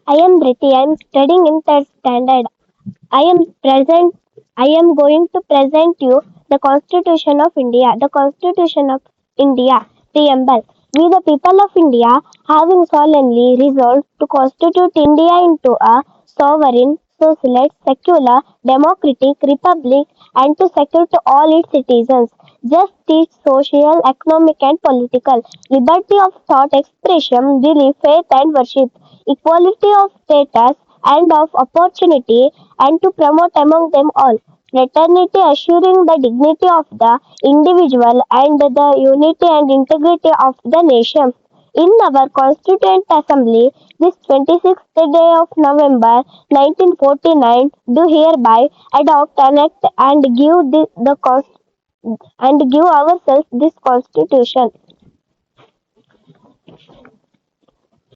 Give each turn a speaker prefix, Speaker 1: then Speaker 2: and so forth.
Speaker 1: I am Riti. I am studying in third standard. I am present. I am going to present you the Constitution of India. The Constitution of India, preamble. We, the people of India, having solemnly resolved to constitute India into a sovereign, socialist, secular, democratic republic, and to secure to all its citizens justice, social, economic, and political liberty of thought, expression, belief, faith, and worship, equality of status and of opportunity, and to promote among them all fraternity, assuring the dignity of the individual and the unity and integrity of the nation. In our Constituent Assembly, this 26th day of November 1949, do hereby adopt, enact, and give and give ourselves this Constitution.